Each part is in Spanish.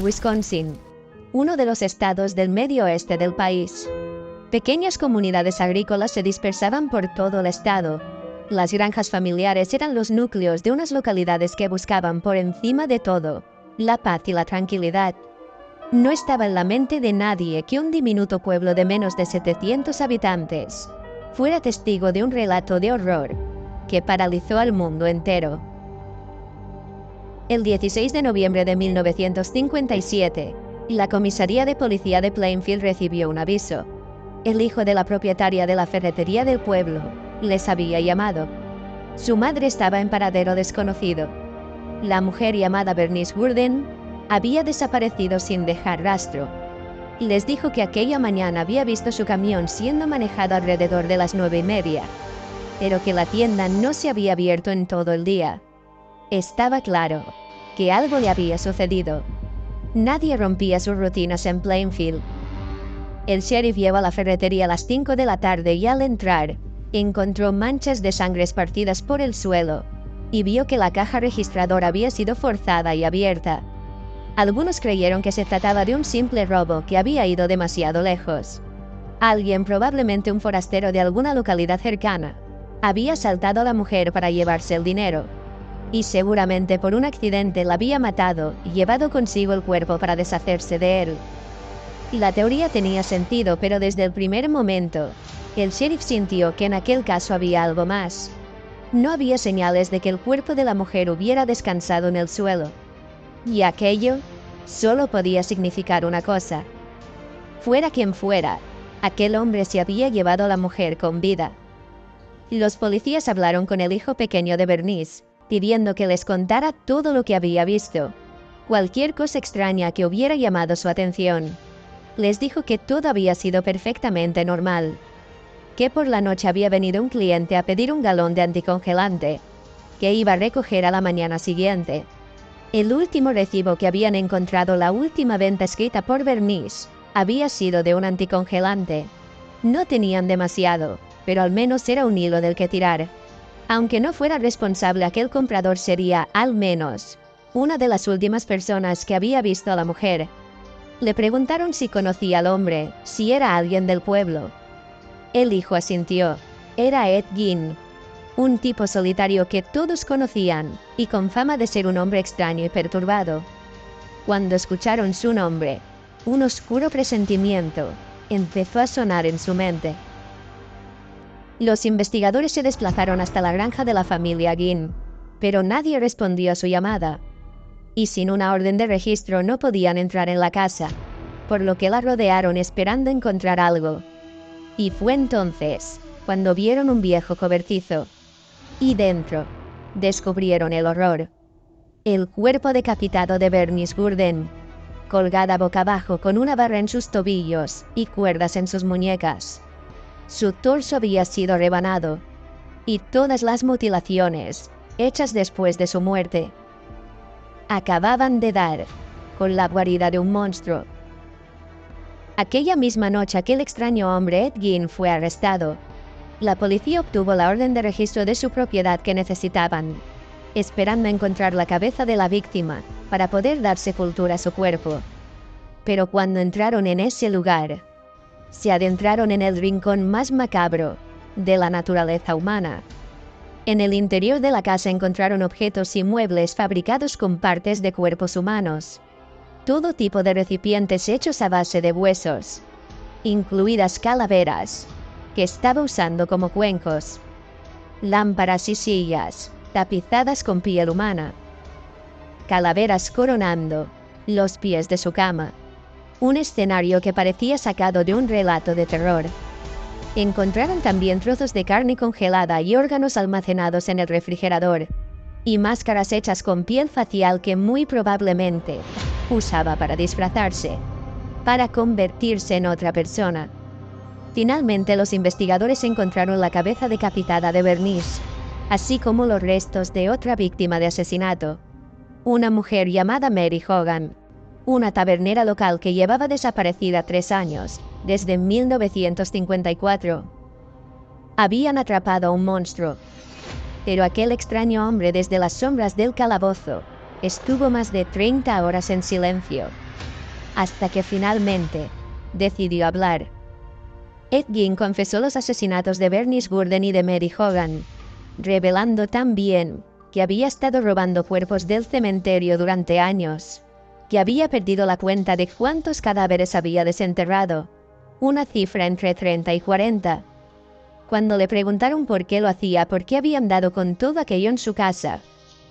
Wisconsin, uno de los estados del medio oeste del país. Pequeñas comunidades agrícolas se dispersaban por todo el estado. Las granjas familiares eran los núcleos de unas localidades que buscaban por encima de todo la paz y la tranquilidad. No estaba en la mente de nadie que un diminuto pueblo de menos de 700 habitantes fuera testigo de un relato de horror que paralizó al mundo entero. El 16 de noviembre de 1957, la comisaría de policía de Plainfield recibió un aviso. El hijo de la propietaria de la ferretería del pueblo les había llamado. Su madre estaba en paradero desconocido. La mujer llamada Bernice Gurden había desaparecido sin dejar rastro. Les dijo que aquella mañana había visto su camión siendo manejado alrededor de las 9:30, pero que la tienda no se había abierto en todo el día. Estaba claro que algo le había sucedido. Nadie rompía sus rutinas en Plainfield. El sheriff llegó a la ferretería a las 5 de la tarde y al entrar, encontró manchas de sangre esparcidas por el suelo y vio que la caja registradora había sido forzada y abierta. Algunos creyeron que se trataba de un simple robo que había ido demasiado lejos. Alguien, probablemente un forastero de alguna localidad cercana, había asaltado a la mujer para llevarse el dinero, y seguramente por un accidente la había matado y llevado consigo el cuerpo para deshacerse de él. La teoría tenía sentido, pero desde el primer momento, el sheriff sintió que en aquel caso había algo más. No había señales de que el cuerpo de la mujer hubiera descansado en el suelo. Y aquello solo podía significar una cosa. Fuera quien fuera, aquel hombre se había llevado a la mujer con vida. Los policías hablaron con el hijo pequeño de Bernice, pidiendo que les contara todo lo que había visto, cualquier cosa extraña que hubiera llamado su atención. Les dijo que todo había sido perfectamente normal, que por la noche había venido un cliente a pedir un galón de anticongelante, que iba a recoger a la mañana siguiente. El último recibo que habían encontrado, la última venta escrita por Bernice, había sido de un anticongelante. No tenían demasiado, pero al menos era un hilo del que tirar. Aunque no fuera responsable, aquel comprador sería, al menos, una de las últimas personas que había visto a la mujer. Le preguntaron si conocía al hombre, si era alguien del pueblo. El hijo asintió. Era Ed Gein, un tipo solitario que todos conocían, y con fama de ser un hombre extraño y perturbado. Cuando escucharon su nombre, un oscuro presentimiento empezó a sonar en su mente. Los investigadores se desplazaron hasta la granja de la familia Gein, pero nadie respondió a su llamada. Y sin una orden de registro no podían entrar en la casa, por lo que la rodearon esperando encontrar algo. Y fue entonces cuando vieron un viejo cobertizo. Y dentro descubrieron el horror. El cuerpo decapitado de Bernice Gurden, colgada boca abajo con una barra en sus tobillos y cuerdas en sus muñecas. Su torso había sido rebanado, y todas las mutilaciones, hechas después de su muerte, acababan de dar con la guarida de un monstruo. Aquella misma noche, aquel extraño hombre, Ed Gein, fue arrestado. La policía obtuvo la orden de registro de su propiedad que necesitaban, esperando encontrar la cabeza de la víctima para poder dar sepultura a su cuerpo. Pero cuando entraron en ese lugar, se adentraron en el rincón más macabro de la naturaleza humana. En el interior de la casa encontraron objetos y muebles fabricados con partes de cuerpos humanos. Todo tipo de recipientes hechos a base de huesos, incluidas calaveras, que estaba usando como cuencos, lámparas y sillas tapizadas con piel humana, calaveras coronando los pies de su cama. Un escenario que parecía sacado de un relato de terror. Encontraron también trozos de carne congelada y órganos almacenados en el refrigerador, y máscaras hechas con piel facial que muy probablemente usaba para disfrazarse, para convertirse en otra persona. Finalmente, los investigadores encontraron la cabeza decapitada de Bernice, así como los restos de otra víctima de asesinato, una mujer llamada Mary Hogan, una tabernera local que llevaba desaparecida 3 años, desde 1954. Habían atrapado a un monstruo, pero aquel extraño hombre desde las sombras del calabozo estuvo más de 30 horas en silencio, hasta que finalmente decidió hablar. Ed Gein confesó los asesinatos de Bernice Burden y de Mary Hogan, revelando también que había estado robando cuerpos del cementerio durante años, que había perdido la cuenta de cuántos cadáveres había desenterrado, una cifra entre 30 y 40. Cuando le preguntaron por qué lo hacía, por qué habían dado con todo aquello en su casa,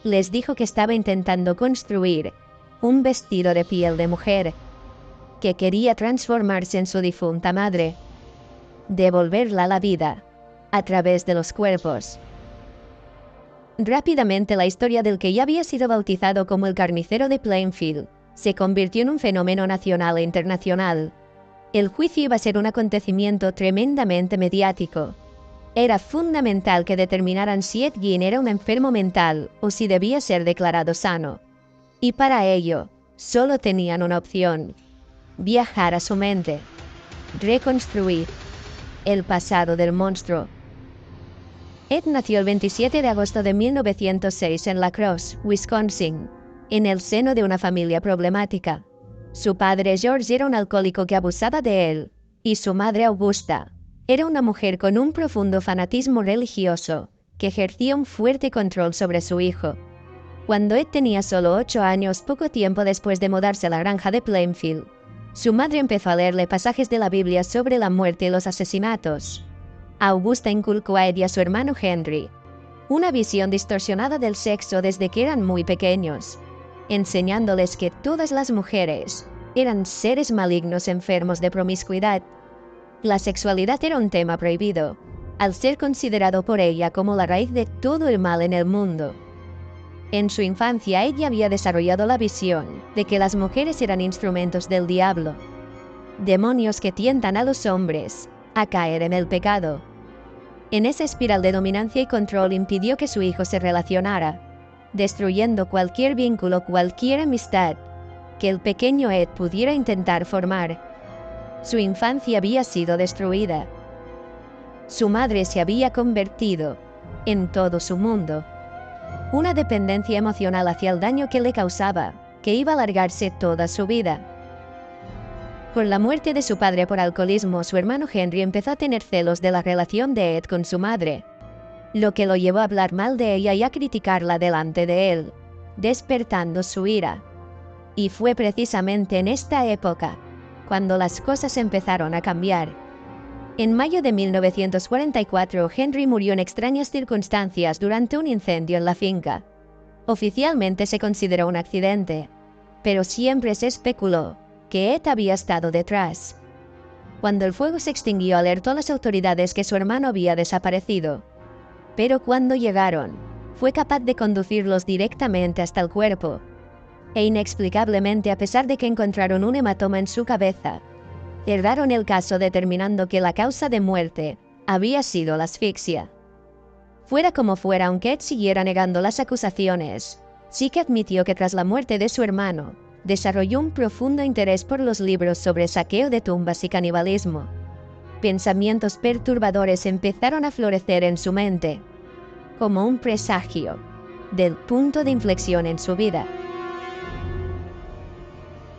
les dijo que estaba intentando construir un vestido de piel de mujer, que quería transformarse en su difunta madre, devolverla a la vida a través de los cuerpos. Rápidamente la historia del que ya había sido bautizado como el carnicero de Plainfield se convirtió en un fenómeno nacional e internacional. El juicio iba a ser un acontecimiento tremendamente mediático. Era fundamental que determinaran si Ed Gein era un enfermo mental o si debía ser declarado sano. Y para ello, solo tenían una opción: viajar a su mente, reconstruir el pasado del monstruo. Ed nació el 27 de agosto de 1906 en La Crosse, Wisconsin, en el seno de una familia problemática. Su padre George era un alcohólico que abusaba de él, y su madre Augusta era una mujer con un profundo fanatismo religioso, que ejercía un fuerte control sobre su hijo. Cuando Ed tenía solo 8 años, poco tiempo después de mudarse a la granja de Plainfield, su madre empezó a leerle pasajes de la Biblia sobre la muerte y los asesinatos. Augusta inculcó a Ed y a su hermano Henry una visión distorsionada del sexo desde que eran muy pequeños, enseñándoles que todas las mujeres eran seres malignos enfermos de promiscuidad. La sexualidad era un tema prohibido, al ser considerado por ella como la raíz de todo el mal en el mundo. En su infancia ella había desarrollado la visión de que las mujeres eran instrumentos del diablo, demonios que tientan a los hombres a caer en el pecado. En esa espiral de dominancia y control impidió que su hijo se relacionara, destruyendo cualquier vínculo, cualquier amistad que el pequeño Ed pudiera intentar formar. Su infancia había sido destruida. Su madre se había convertido en todo su mundo. Una dependencia emocional hacia el daño que le causaba, que iba a alargarse toda su vida. Por la muerte de su padre por alcoholismo, su hermano Henry empezó a tener celos de la relación de Ed con su madre, lo que lo llevó a hablar mal de ella y a criticarla delante de él, despertando su ira. Y fue precisamente en esta época cuando las cosas empezaron a cambiar. En mayo de 1944, Henry murió en extrañas circunstancias durante un incendio en la finca. Oficialmente se consideró un accidente, pero siempre se especuló que Ed había estado detrás. Cuando el fuego se extinguió, alertó a las autoridades que su hermano había desaparecido. Pero cuando llegaron, fue capaz de conducirlos directamente hasta el cuerpo. E inexplicablemente, a pesar de que encontraron un hematoma en su cabeza, cerraron el caso determinando que la causa de muerte había sido la asfixia. Fuera como fuera, aunque Ed siguiera negando las acusaciones, sí que admitió que tras la muerte de su hermano, desarrolló un profundo interés por los libros sobre saqueo de tumbas y canibalismo. Pensamientos perturbadores empezaron a florecer en su mente, como un presagio del punto de inflexión en su vida.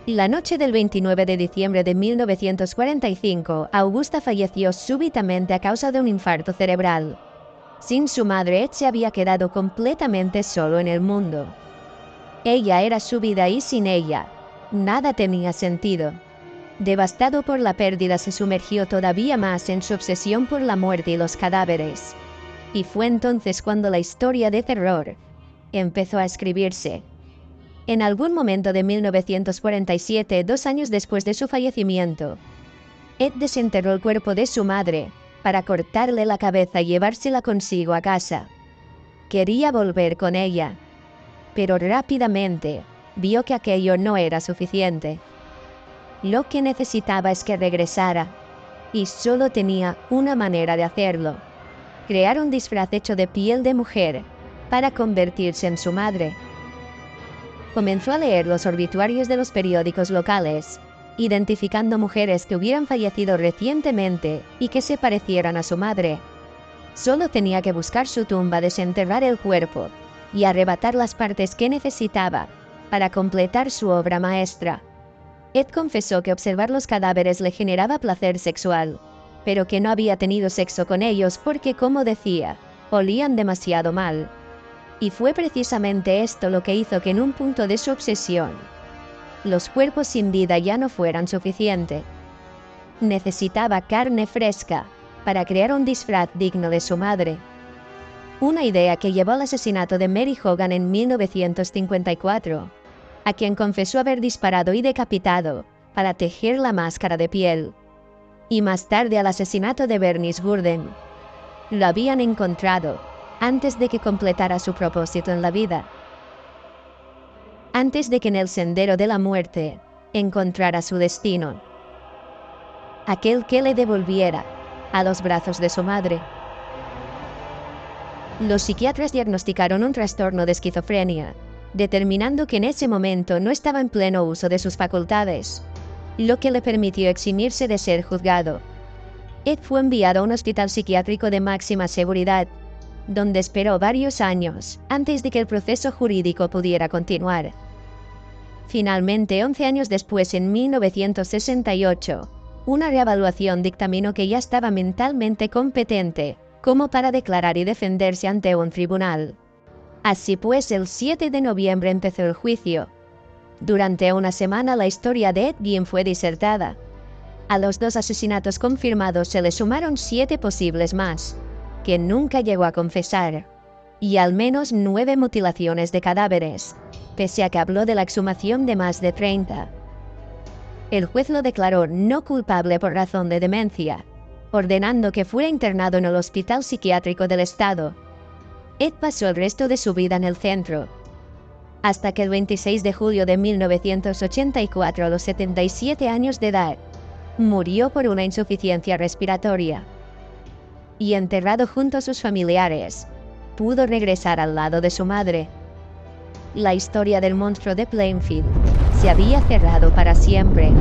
La noche del 29 de diciembre de 1945, Augusta falleció súbitamente a causa de un infarto cerebral. Sin su madre, Ed se había quedado completamente solo en el mundo. Ella era su vida y sin ella, nada tenía sentido. Devastado por la pérdida, se sumergió todavía más en su obsesión por la muerte y los cadáveres. Y fue entonces cuando la historia de terror empezó a escribirse. En algún momento de 1947, 2 años después de su fallecimiento, Ed desenterró el cuerpo de su madre para cortarle la cabeza y llevársela consigo a casa. Quería volver con ella, pero rápidamente vio que aquello no era suficiente. Lo que necesitaba es que regresara, y solo tenía una manera de hacerlo: crear un disfraz hecho de piel de mujer para convertirse en su madre. Comenzó a leer los obituarios de los periódicos locales, identificando mujeres que hubieran fallecido recientemente y que se parecieran a su madre. Solo tenía que buscar su tumba, desenterrar el cuerpo y arrebatar las partes que necesitaba para completar su obra maestra. Ed confesó que observar los cadáveres le generaba placer sexual, pero que no había tenido sexo con ellos porque, como decía, olían demasiado mal. Y fue precisamente esto lo que hizo que en un punto de su obsesión, los cuerpos sin vida ya no fueran suficiente. Necesitaba carne fresca para crear un disfraz digno de su madre. Una idea que llevó al asesinato de Mary Hogan en 1954, a quien confesó haber disparado y decapitado para tejer la máscara de piel. Y más tarde al asesinato de Bernice Burden. Lo habían encontrado antes de que completara su propósito en la vida. Antes de que en el sendero de la muerte encontrara su destino. Aquel que le devolviera a los brazos de su madre. Los psiquiatras diagnosticaron un trastorno de esquizofrenia, determinando que en ese momento no estaba en pleno uso de sus facultades, lo que le permitió eximirse de ser juzgado. Ed fue enviado a un hospital psiquiátrico de máxima seguridad, donde esperó varios años antes de que el proceso jurídico pudiera continuar. Finalmente, 11 años después, en 1968, una reevaluación dictaminó que ya estaba mentalmente competente como para declarar y defenderse ante un tribunal. Así pues, el 7 de noviembre empezó el juicio. Durante una semana la historia de Ed Gein fue disertada. A los 2 asesinatos confirmados se le sumaron 7 posibles más, que nunca llegó a confesar, y al menos 9 mutilaciones de cadáveres, pese a que habló de la exhumación de más de 30. El juez lo declaró no culpable por razón de demencia, ordenando que fuera internado en el Hospital Psiquiátrico del Estado. Ed pasó el resto de su vida en el centro, hasta que el 26 de julio de 1984, a los 77 años de edad, murió por una insuficiencia respiratoria. Y enterrado junto a sus familiares, pudo regresar al lado de su madre. La historia del monstruo de Plainfield se había cerrado para siempre.